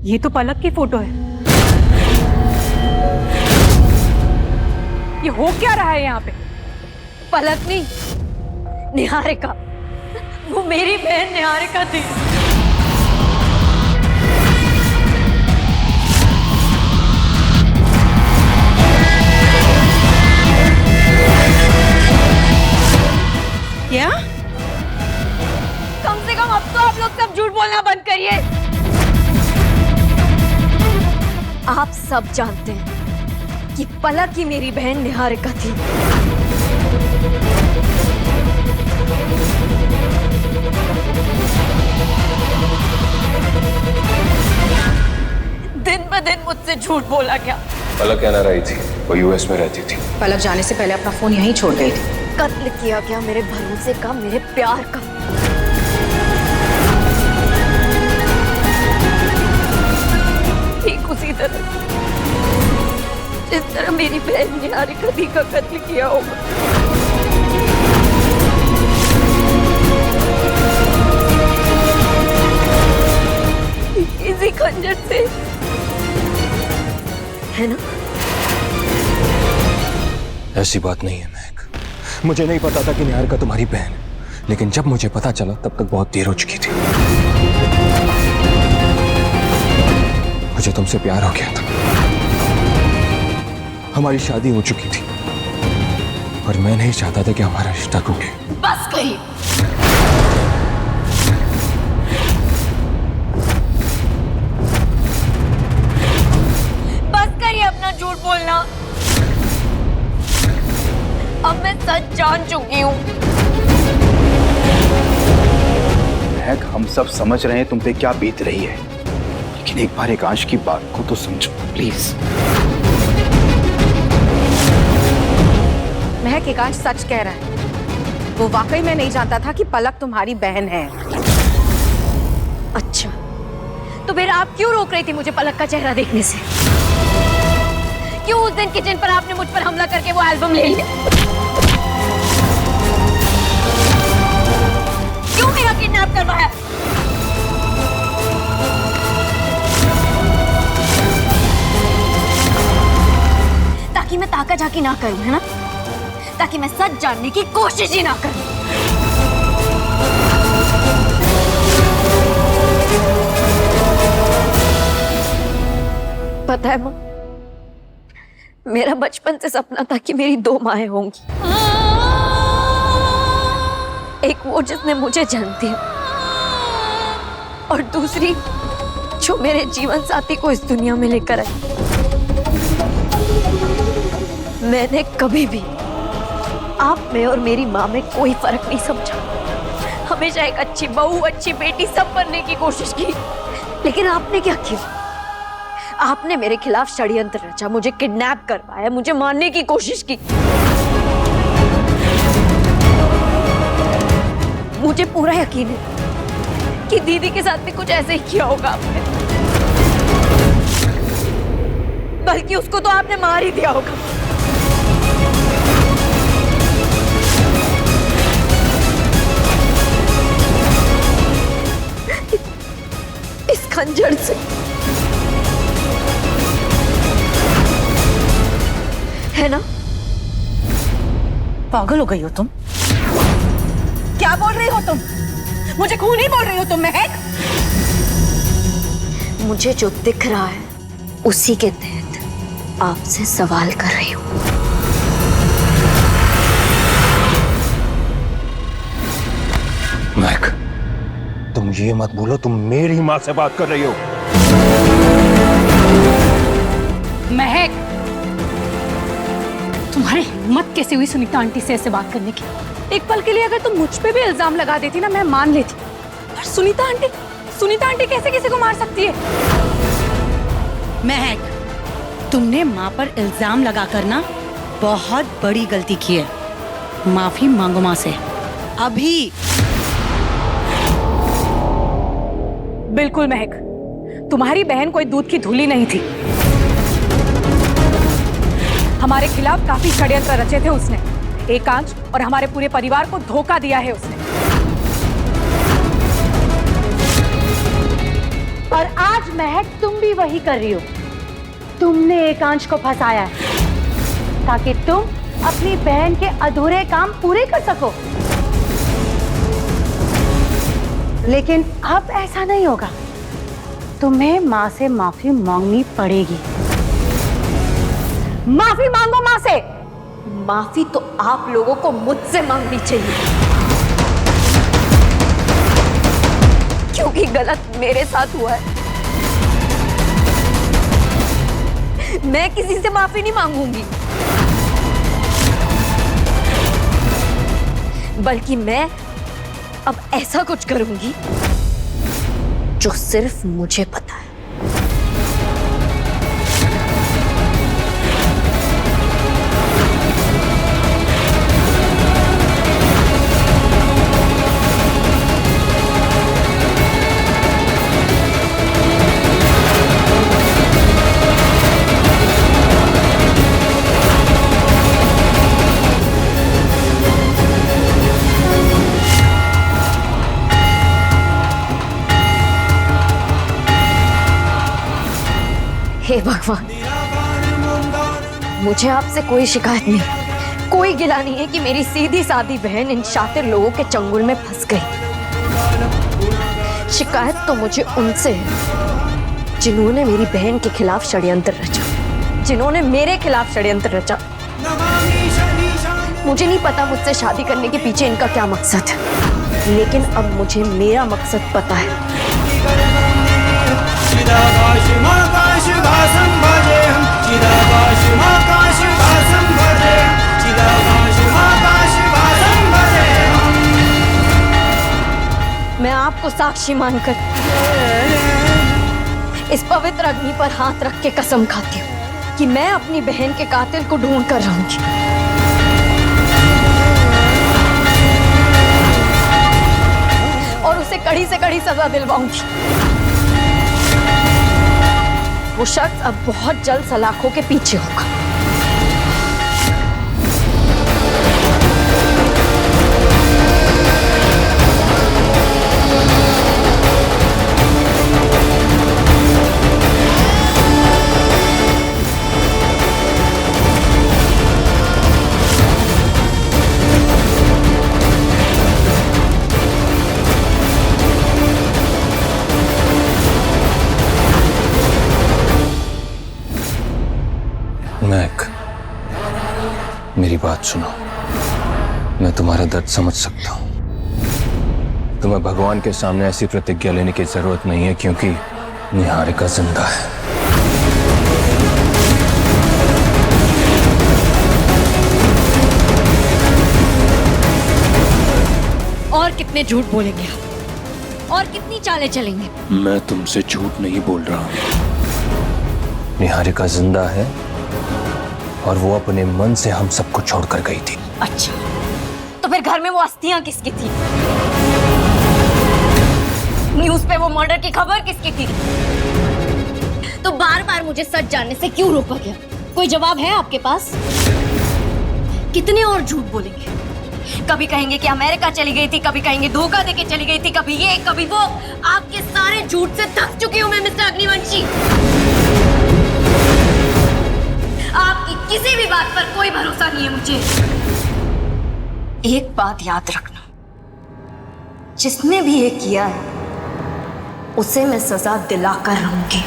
ये तो पलक की फोटो है। ये हो क्या रहा है यहाँ पे? पलक नहीं, निहारिका। वो मेरी बहन निहारिका थी। क्या? कम से कम अब तो आप लोग सब झूठ बोलना बंद करिए। आप सब जानते हैं कि पलक ही मेरी बहन निहारिका थी। दिन ब दिन मुझसे झूठ बोला गया। पलक कहना रही थी वो यूएस में रहती थी। पलक जाने से पहले अपना फोन यहीं छोड़ गई थी। कत्ल किया गया मेरे भरोसे का, मेरे प्यार का। ठीक उसी तरह जिस तरह मेरी बहन निहारिका दी का कत्ल किया होगा। इसी खंजर से, है ना? ऐसी बात नहीं है महक। मुझे नहीं पता था कि निहारिका तुम्हारी बहन है, लेकिन जब मुझे पता चला तब तक बहुत देर हो चुकी थी। मुझे तुमसे प्यार हो गया था, हमारी शादी हो चुकी थी और मैं नहीं चाहता था कि हमारा रिश्ता टूटे। बस करिए। बस करिए अपना झूठ बोलना। अब मैं सच जान चुकी हूँ। महक, हम सब समझ रहे हैं तुम पे क्या बीत रही है, लेकिन एक बार एकांश की बात को तो समझो प्लीज। महक, एकांश सच कह रहा है। वो वाकई में नहीं जानता था कि पलक तुम्हारी बहन है। अच्छा, तो फिर आप क्यों रोक रही थी मुझे पलक का चेहरा देखने से? क्यों उस दिन किचन पर आपने मुझ पर हमला करके वो एल्बम ले लिया? क्यों मेरा किडनैप करवाया? ताकि मैं ताका झाकी ना करूं, है ना? ताकि मैं सच जानने की कोशिश ही ना करूं। पता है मां, मेरा बचपन से सपना था कि मेरी 2 माएं होंगी। एक वो जिसने मुझे जन्म दिया और दूसरी जो मेरे जीवन साथी को इस दुनिया में लेकर आई। मैंने कभी भी आप में और मेरी माँ में कोई फर्क नहीं समझा। हमेशा एक अच्छी बहू, अच्छी बेटी सब बनने की कोशिश की। लेकिन आपने क्या किया? आपने मेरे खिलाफ षड्यंत्र रचा, मुझे किडनैप करवाया, मुझे मारने की कोशिश की। मुझे पूरा यकीन है कि दीदी के साथ भी कुछ ऐसे ही किया होगा आपने। बल्कि उसको तो आपने मार ही दिया होगा। इस खंजर से। है ना? पागल हो गई हो तुम? क्या बोल रही हो तुम? मुझे खून ही बोल रही हो तुम महक? मुझे जो दिख रहा है उसी के तहत आपसे सवाल कर रही हूँ। महक, तुम ये मत बोलो तुम मेरी माँ से बात कर रही हो। महक, तुम्हारी हिम्मत कैसे हुई सुनीता आंटी से ऐसे बात करने की? एक पल के लिए अगर तुम मुझ पे भी इल्जाम लगा देती ना, मैं मान लेती। पर सुनीता आंटी कैसे किसी को मार सकती है? महक, तुमने माँ पर इल्जाम लगाकर ना बहुत बड़ी गलती की है। माफी मांगो माँ से अभी। बिल्कुल महक, तुम्हारी बहन कोई दूध की धूली नहीं थी। हमारे खिलाफ काफी षड्यंत्र रचे थे उसने। एकांश और हमारे पूरे परिवार को धोखा दिया है उसने। और आज आज महक तुम भी वही कर रही हो। तुमने एकांश को फंसाया है ताकि तुम अपनी बहन के अधूरे काम पूरे कर सको। लेकिन अब ऐसा नहीं होगा, तुम्हें माँ से माफी मांगनी पड़ेगी। माफी मांगो माँ से। माफी तो आप लोगों को मुझसे मांगनी चाहिए, क्योंकि गलत मेरे साथ हुआ है। मैं किसी से माफी नहीं मांगूंगी, बल्कि मैं अब ऐसा कुछ करूंगी जो सिर्फ मुझे पता है। हे भगवान, मुझे आपसे कोई शिकायत नहीं, कोई गिला नहीं है कि मेरी सीधी सादी बहन इन शातिर लोगों के चंगुल में फंस गई। शिकायत तो मुझे उनसे है जिन्होंने मेरी बहन के खिलाफ षड्यंत्र रचा, जिन्होंने मेरे खिलाफ षड्यंत्र रचा। मुझे नहीं पता मुझसे शादी करने के पीछे इनका क्या मकसद है, लेकिन अब मुझे मेरा मकसद पता है। मैं आपको साक्षी मानकर इस पवित्र अग्नि पर हाथ रख के कसम खाती हूँ कि मैं अपनी बहन के कातिल को ढूंढ कर रहूंगी। और उसे कड़ी से कड़ी सजा दिलवाऊंगी। वो शख्स अब बहुत जल्द सलाखों के पीछे होगा। महक, मेरी बात सुनो। मैं तुम्हारा दर्द समझ सकता हूं। तुम्हें भगवान के सामने ऐसी प्रतिज्ञा लेने की जरूरत नहीं है, क्योंकि निहारिका जिंदा है। और कितने झूठ बोलेंगे आप? और कितनी चालें चलेंगे? मैं तुमसे झूठ नहीं बोल रहा हूं। निहारिका जिंदा है और वो अपने मन से हम सबको छोड़कर गई थी। अच्छा, तो फिर घर में वो अस्थियां किसकी थी? न्यूज़ पे वो मर्डर की खबर किसकी थी? तो बार बार मुझे सच जानने से क्यों रोका गया? कोई जवाब है आपके पास? कितने और झूठ बोलेंगे? कभी कहेंगे कि अमेरिका चली गई थी, कभी कहेंगे धोखा देके चली गई थी, कभी ये कभी वो। आपके सारे झूठ से थक चुकी हूं मैं मिस्टर अग्निवंशी। आपकी किसी भी बात पर कोई भरोसा नहीं है मुझे। एक बात याद रखना, जिसने भी ये किया है उसे मैं सजा दिलाकर रहूंगी।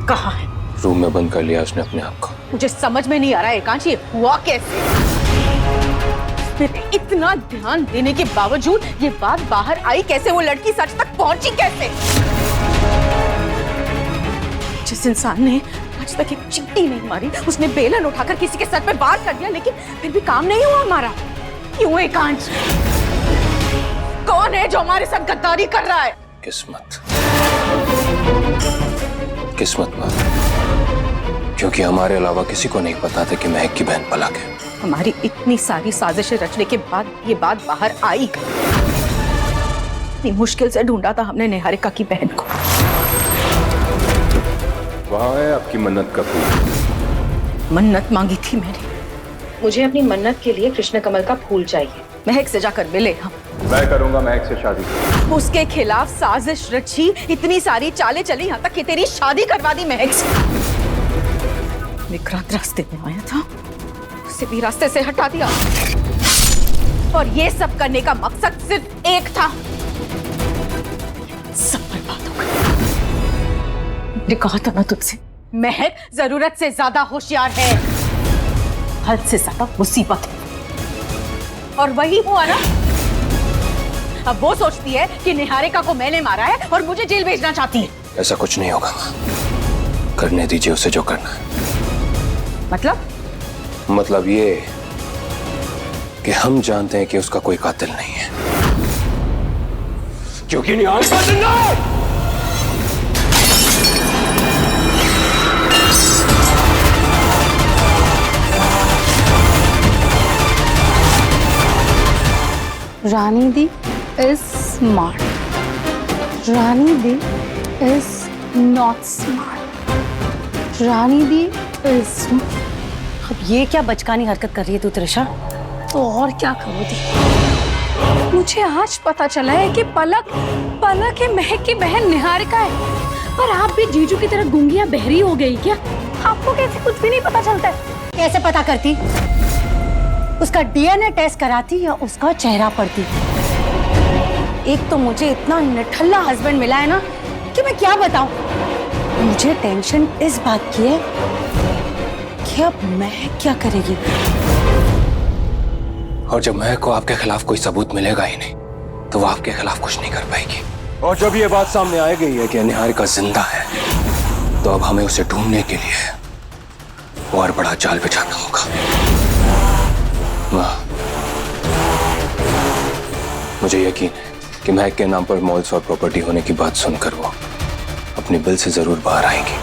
कहाँ है? रूम में बंद कर लिया उसने अपने आप को। मुझे समझ में नहीं आ रहा एकांश, ये हुआ कैसे? मेरे इतना ध्यान देने के बावजूद ये बात बाहर आई कैसे? वो लड़की सच तक पहुंची कैसे? जिस इंसान ने आज तक एक चींटी नहीं मारी, उसने बेलन उठाकर किसी के सर पे वार कर दिया, लेकिन फिर भी काम नहीं हुआ हमारा। क्यों एकांश? कौन है जो हमारे साथ गद्दारी कर रहा है? किस्मत। किस्मत में, क्योंकि हमारे अलावा किसी को नहीं पता था कि महक की बहन पलक है। हमारी इतनी सारी साजिशें रचने के बाद ये बात बाहर आई। इतनी मुश्किल से ढूंढा था हमने निहारिका की बहन को। वहाँ है आपकी मन्नत का फूल। मन्नत मांगी थी मैंने। मुझे अपनी मन्नत के लिए कृष्ण कमल का फूल चाहिए। महक से जाकर मिले हम। मैं करूंगा महक से शादी। उसके खिलाफ साजिश रची, इतनी सारी चालें चली, यहाँ तक कि तेरी शादी करवा दी महक से। विक्रांत रास्ते में आया था, उसे भी रास्ते से हटा दिया। और ये सब करने का मकसद सिर्फ एक था, सब बर्बाद हो गया। मैंने कहा था ना तुझसे, महक जरूरत से ज्यादा होशियार है, हद से ज्यादा मुसीबत है। और वही हुआ ना। अब वो सोचती है कि निहारिका को मैंने मारा है और मुझे जेल भेजना चाहती है। ऐसा कुछ नहीं होगा माँ, करने दीजिए उसे जो करना है। मतलब ये कि हम जानते हैं कि उसका कोई कातिल नहीं है, क्योंकि निहारिका जिंदा है। Rani Di is smart. Rani Di is not smart. Rani Di is. अब ये क्या बचकानी हरकत कर रही है तू त्रिशा? तो और क्या करूँ दी? मुझे आज पता चला है कि पलक है महक की बहन निहारिका है। पर आप भी जीजू की तरह गूंगी बहरी हो गई क्या? आपको कैसे कुछ भी नहीं पता चलता है? कैसे पता करती? उसका डीएनए टेस्ट कराती या उसका चेहरा पढ़ती? एक तो मुझे इतना निठल्ला हस्बैंड मिला है ना कि मैं क्या बताऊं। मुझे टेंशन इस बात की है कि अब महक क्या करेगी। और जब महक को आपके खिलाफ कोई सबूत मिलेगा ही नहीं, तो वो आपके खिलाफ कुछ नहीं कर पाएगी। और जब ये बात सामने आ गई है कि निहारिका जिंदा है, तो अब हमें उसे ढूंढने के लिए और बड़ा जाल बिछाना होगा। माँ, मुझे यकीन है कि महक के नाम पर मॉल्स और प्रॉपर्टी होने की बात सुनकर वो अपने बिल से जरूर बाहर आएंगी।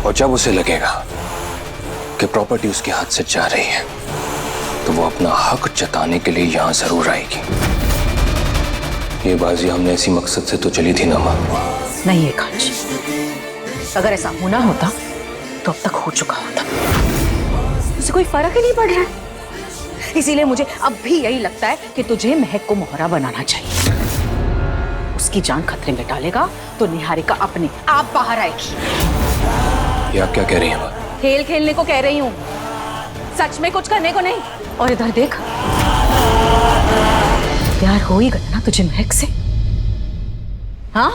और जब उसे लगेगा कि प्रॉपर्टी उसके हाथ से जा रही है, तो वो अपना हक जताने के लिए यहाँ जरूर आएगी। ये बाजी हमने इसी मकसद से तो चली थी ना माँ। नहीं एकांश, अगर ऐसा होना होता तो अब तक हो चुका होता। उसे कोई फर्क ही नहीं पड़ रहा है। इसीलिए मुझे अब भी यही लगता है कि तुझे महक को मोहरा बनाना चाहिए। उसकी जान खतरे में डालेगा तो निहारिका अपने आप बाहर आएगी। ये आप क्या कह रही हैं माँ? खेल खेलने को कह रही हूँ, सच में कुछ करने को नहीं। और इधर देख, प्यार हो ही गया ना तुझे महक से? हाँ,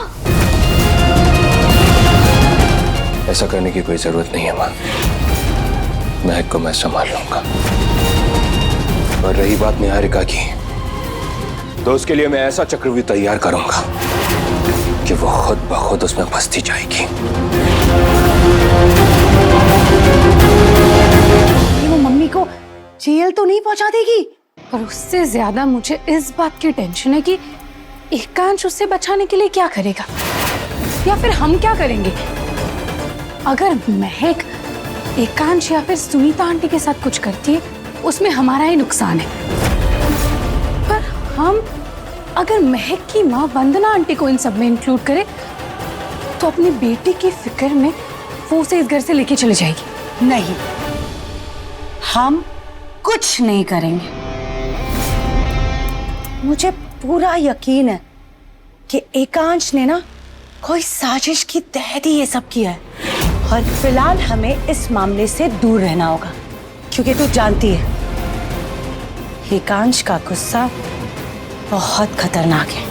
ऐसा करने की कोई जरूरत नहीं है माँ। महक को मैं संभाल लूंगा। और रही बात निहारिका की, तो उसके लिए मैं ऐसा चक्रव्यूह तैयार करूंगा कि वो खुद ब खुद उसमें फंसती जाएगी। वो मम्मी को जेल तो नहीं पहुंचा देगी? और उससे ज्यादा मुझे इस बात की टेंशन है कि एकांश उससे बचाने के लिए क्या करेगा, या फिर हम क्या करेंगे। अगर महक एकांश या फिर सुनीता आंटी के साथ कुछ करती है, उसमें हमारा ही नुकसान है। पर हम अगर महक की माँ वंदना आंटी को इन सब में इंक्लूड करें, तो अपनी बेटी की फिक्र में वो उसे इस घर से लेके चली जाएगी। नहीं, हम कुछ नहीं करेंगे। मुझे पूरा यकीन है कि एकांश ने ना कोई साजिश की तहत ही ये सब किया है। और फिलहाल हमें इस मामले से दूर रहना होगा, क्योंकि तू जानती है एकांश का गुस्सा बहुत खतरनाक है।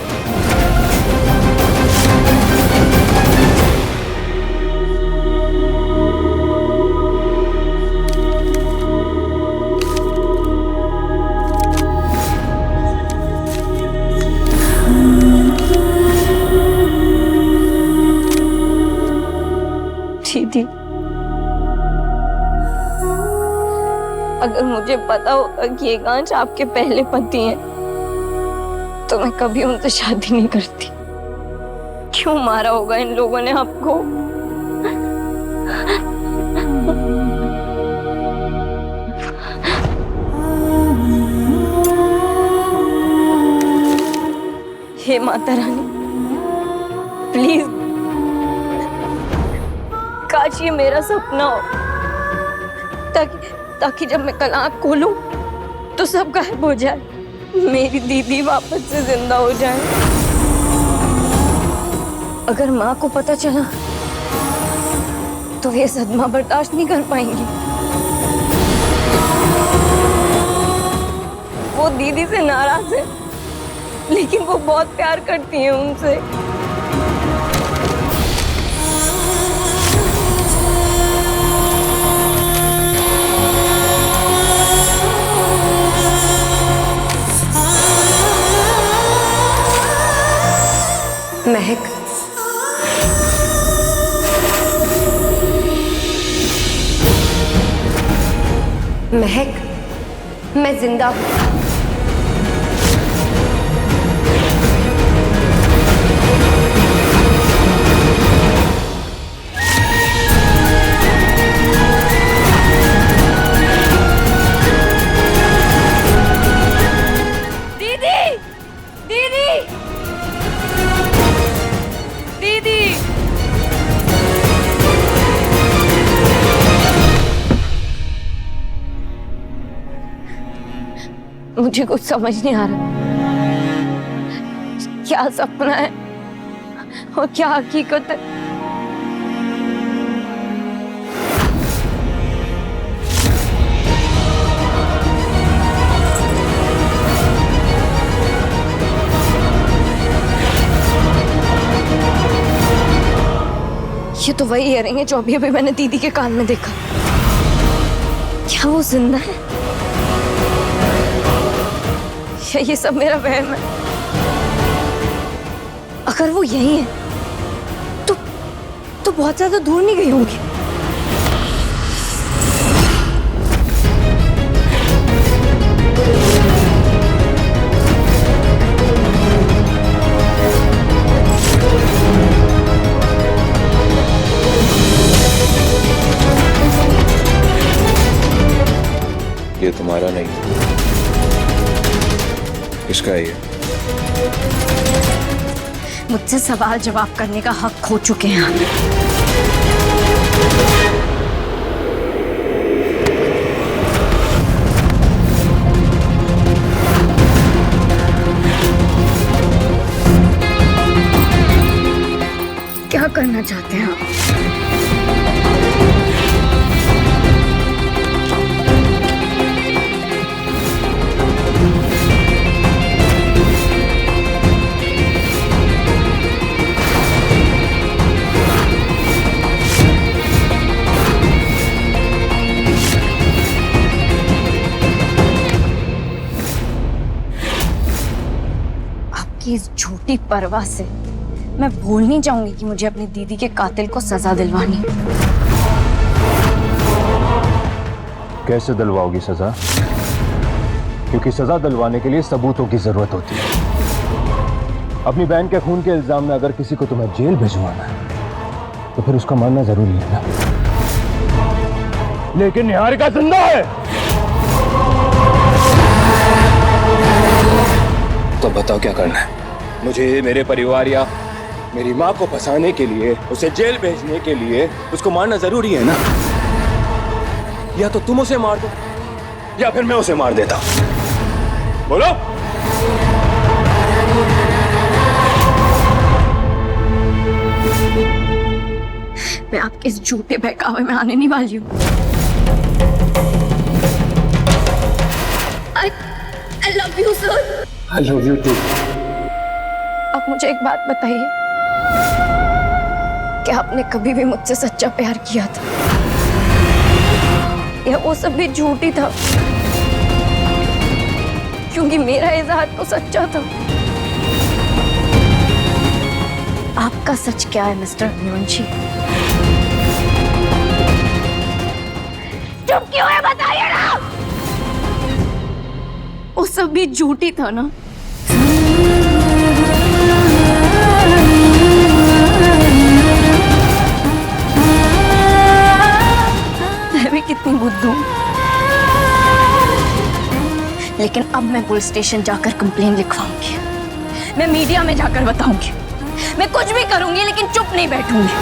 दीदी, अगर मुझे पता होता कि एकांश आपके पहले पति हैं, तो मैं कभी उनसे शादी नहीं करती। क्यों मारा होगा इन लोगों ने आपको? हे माता रानी, प्लीज, काश ये मेरा सपना हो, ताकि जब मैं कल आँख खोलूं तो सब गायब हो जाए, मेरी दीदी वापस से जिंदा हो जाए। अगर माँ को पता चला तो ये सदमा बर्दाश्त नहीं कर पाएंगी। वो दीदी से नाराज है, लेकिन वो बहुत प्यार करती है उनसे। महक, महक, मैं जिंदा हूं। मुझे कुछ समझ नहीं आ रहा, क्या सपना है और क्या हकीकत है। ये तो वही इयरिंग है जो अभी अभी मैंने दीदी के कान में देखा। क्या वो जिंदा है या ये सब मेरा वहम है? अगर वो यही है तो बहुत ज्यादा दूर नहीं गई होंगी। ये तुम्हारा नहीं, किसका है ये? मुझसे सवाल जवाब करने का हक खो चुके हैं आप। क्या करना चाहते हैं आप? इस झूठी परवाह से मैं भूल नहीं जाऊंगी कि मुझे अपनी दीदी के कातिल को सजा दिलवानी। कैसे दिलवाओगी सजा? क्योंकि सजा दिलवाने के लिए सबूतों की जरूरत होती है। अपनी बहन के खून के इल्जाम में अगर किसी को तुम्हें जेल भिजवाना है तो फिर उसका मानना जरूरी है ना। लेकिन निहारिका जिंदा है तो बताओ क्या करना है? मुझे मेरे परिवार या मेरी माँ को फंसाने के लिए, उसे जेल भेजने के लिए उसको मारना जरूरी है ना? या तो तुम उसे मार दो या फिर मैं उसे मार देता हूं। बोलो। मैं आपके इस झूठे बहकावे में आने नहीं वाली हूँ। I love you, sir. I love you too. अब मुझे एक बात बताइए, क्या आपने कभी भी मुझसे सच्चा प्यार किया था या वो सब भी झूठ ही था? क्योंकि मेरा इजहार तो सच्चा था। आपका सच क्या है मिस्टर अग्निवंशी? चुप क्यों है, बताइए ना। वो सब भी झूठ ही था ना? मैं भी कितनी बुद्धू हूं, लेकिन अब मैं पुलिस स्टेशन जाकर कंप्लेन लिखवाऊंगी। मैं मीडिया में जाकर बताऊंगी। मैं कुछ भी करूंगी लेकिन चुप नहीं बैठूंगी।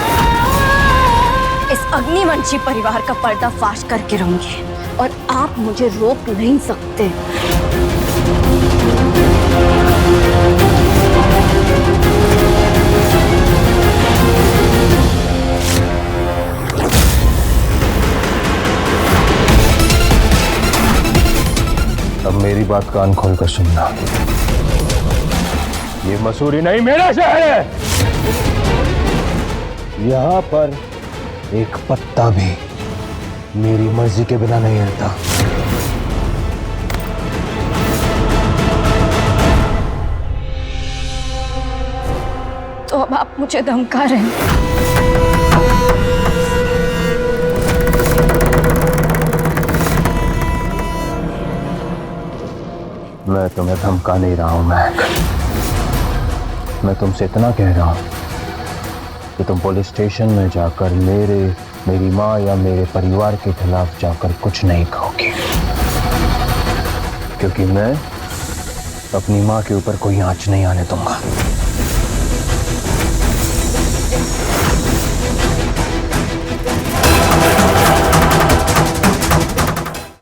इस अग्निवंशी परिवार का पर्दाफाश करके रहूंगी और आप मुझे रोक नहीं सकते। अब मेरी बात कान खोलकर सुनना। ये मसूरी नहीं, मेरा शहर है। यहाँ पर एक पत्ता भी मेरी मर्जी के बिना नहीं हिलता। तो अब आप मुझे धमका रहे हैं। मैं तुम्हें धमका नहीं रहा हूं महक। मैं तुमसे इतना कह रहा हूं कि तुम पुलिस स्टेशन में जाकर मेरी माँ या मेरे परिवार के खिलाफ जाकर कुछ नहीं कहोगी, क्योंकि मैं अपनी माँ के ऊपर कोई आंच नहीं आने दूंगा।